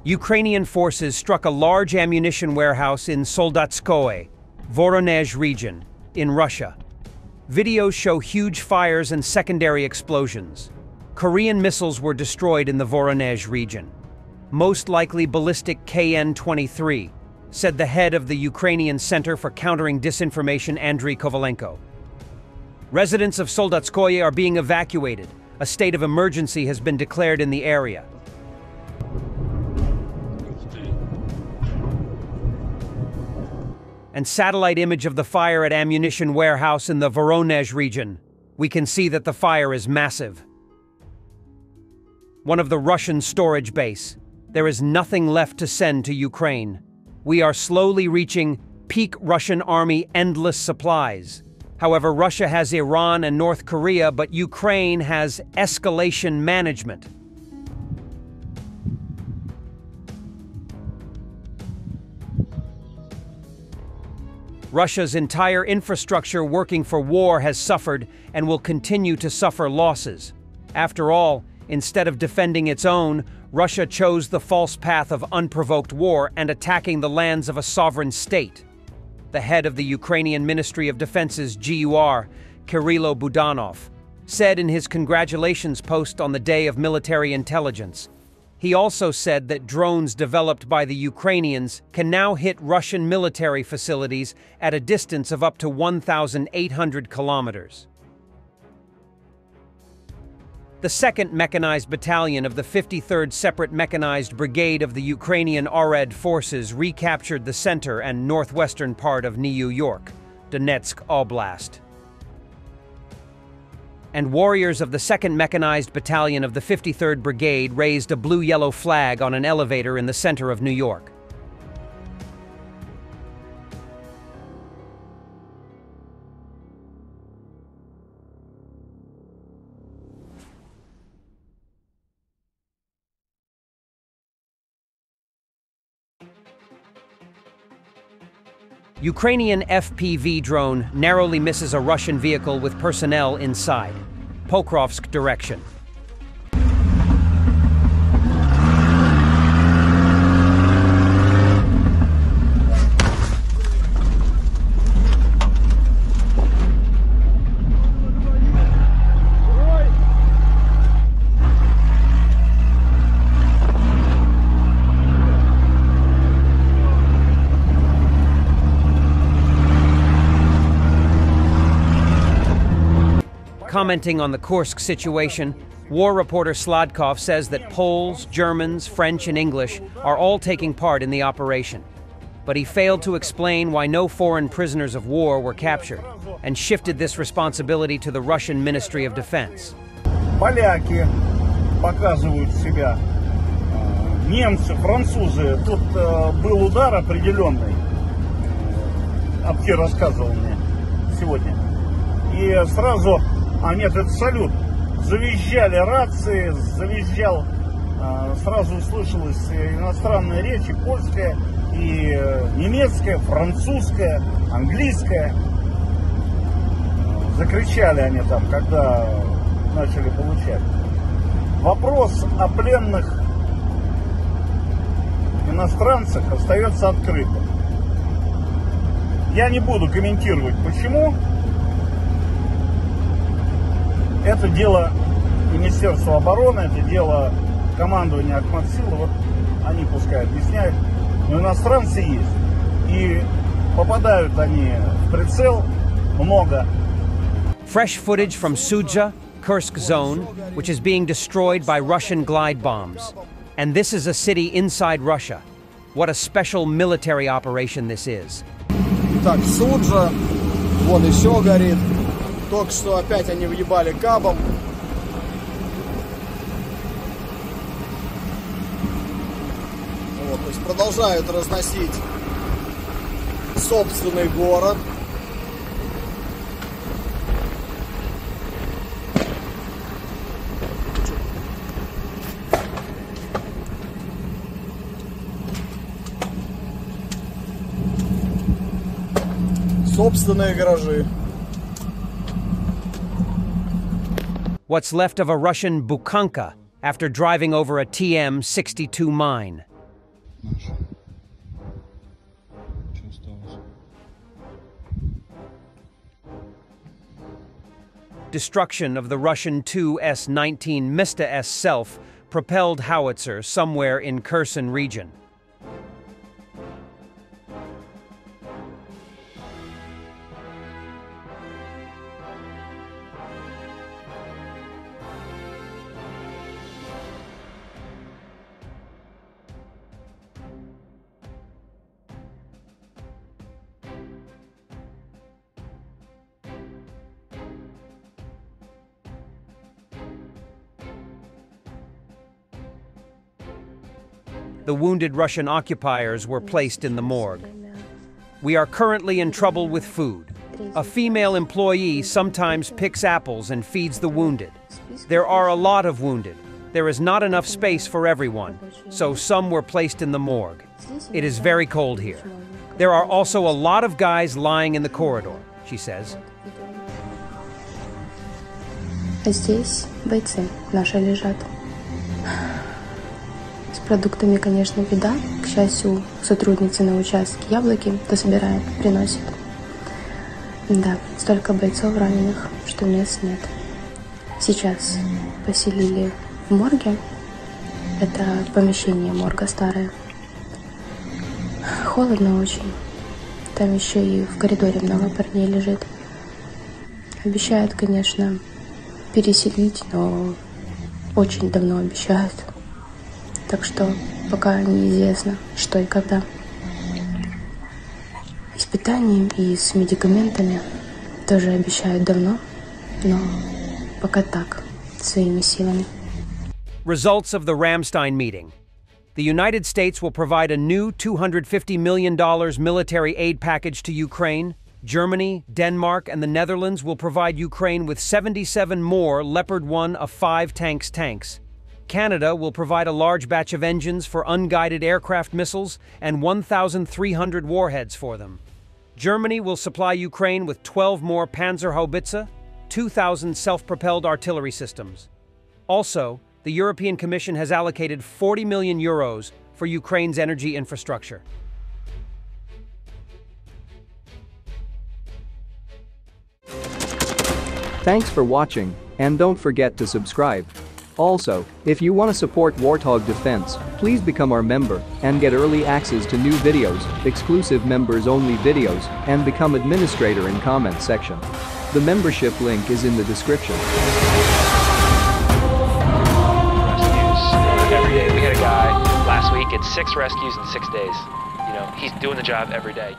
Ukrainian forces struck a large ammunition warehouse in Soldatskoye, Voronezh region, in Russia. Videos show huge fires and secondary explosions. Korean missiles were destroyed in the Voronezh region. Most likely ballistic KN-23, said the head of the Ukrainian Center for Countering Disinformation, Andriy Kovalenko. Residents of Soldatskoye are being evacuated. A state of emergency has been declared in the area. And satellite image of the fire at ammunition warehouse in the Voronezh region. We can see that the fire is massive. One of the Russian storage base. There is nothing left to send to Ukraine. We are slowly reaching peak Russian army endless supplies. However, Russia has Iran and North Korea, but Ukraine has escalation management. Russia's entire infrastructure working for war has suffered and will continue to suffer losses. After all, instead of defending its own, Russia chose the false path of unprovoked war and attacking the lands of a sovereign state. The head of the Ukrainian Ministry of Defense's GUR, Kirilo Budanov, said in his congratulations post on the Day of Military Intelligence. He also said that drones developed by the Ukrainians can now hit Russian military facilities at a distance of up to 1,800 kilometers. The 2nd Mechanized Battalion of the 53rd Separate Mechanized Brigade of the Ukrainian Arad forces recaptured the center and northwestern part of New York, Donetsk Oblast. And warriors of the 2nd Mechanized Battalion of the 53rd Brigade raised a blue-yellow flag on an elevator in the center of New York. Ukrainian FPV drone narrowly misses a Russian vehicle with personnel inside. Pokrovsk direction. Commenting on the Kursk situation, war reporter Sladkov says that Poles, Germans, French, and English are all taking part in the operation. But he failed to explain why no foreign prisoners of war were captured, and shifted this responsibility to the Russian Ministry of Defense. Поляки показывают себя, немцы, французы. Тут был удар определенный, Абти рассказывал мне сегодня. И сразу нет, это салют. Завизжали рации, завизжал, сразу услышалась иностранная речь, и польская, и немецкая, французская, английская. Закричали они там, когда начали получать. Вопрос о пленных иностранцах остается открытым. Я не буду комментировать, почему. Это дело Министерства обороны, это дело командования Ахматсила, вот они пускай объясняют, но иностранцы есть. И попадают они в прицел много. Fresh footage from Sudzha, Kursk zone, which is being destroyed by Russian glide bombs. And this is a city inside Russia. What a special military operation this is. Так, Суджа, вон еще горит. Только что опять они въебали кабом. Вот, то есть продолжают разносить собственный город. Собственные гаражи. What's left of a Russian Bukanka after driving over a TM-62 mine. наш. Что осталось? Destruction of the Russian Tu-S-19 Mista-S self-propelled howitzer somewhere in Kherson region. The wounded Russian occupiers were placed in the morgue. We are currently in trouble with food. A female employee sometimes picks apples and feeds the wounded. There are a lot of wounded. There is not enough space for everyone, so some were placed in the morgue. It is very cold here. There are also a lot of guys lying in the corridor, she says. Здесь бойцы наши лежат. С продуктами, конечно, беда. К счастью, сотрудницы на участке яблоки дособирает, приносит. Да, столько бойцов раненых, что мест нет. Сейчас поселили в морге. Это помещение морга старое. Холодно очень. Там еще и в коридоре много парней лежит. Обещают, конечно, переселить, но очень давно обещают. Так что пока неизвестно, что и когда. И с питанием, и с медикаментами тоже обещают давно, но пока так, своими силами. Results of the Ramstein meeting. The United States will provide a new $250 million military aid package to Ukraine. Germany, Denmark, and the Netherlands will provide Ukraine with 77 more Leopard 1 of 5 tanks. Canada will provide a large batch of engines for unguided aircraft missiles and 1,300 warheads for them. Germany will supply Ukraine with 12 more Pantsir-Haubitze, 2,000 self-propelled artillery systems. Also, the European Commission has allocated 40 million euros for Ukraine's energy infrastructure. Thanks for watching, and don't forget to subscribe. Also, if you want to support Warthog Defense, please become our member and get early access to new videos, exclusive members-only videos, and become administrator in comment section. The membership link is in the description. Rescues every day. We had a guy last week at 6 rescues in 6 days. You know, he's doing the job every day.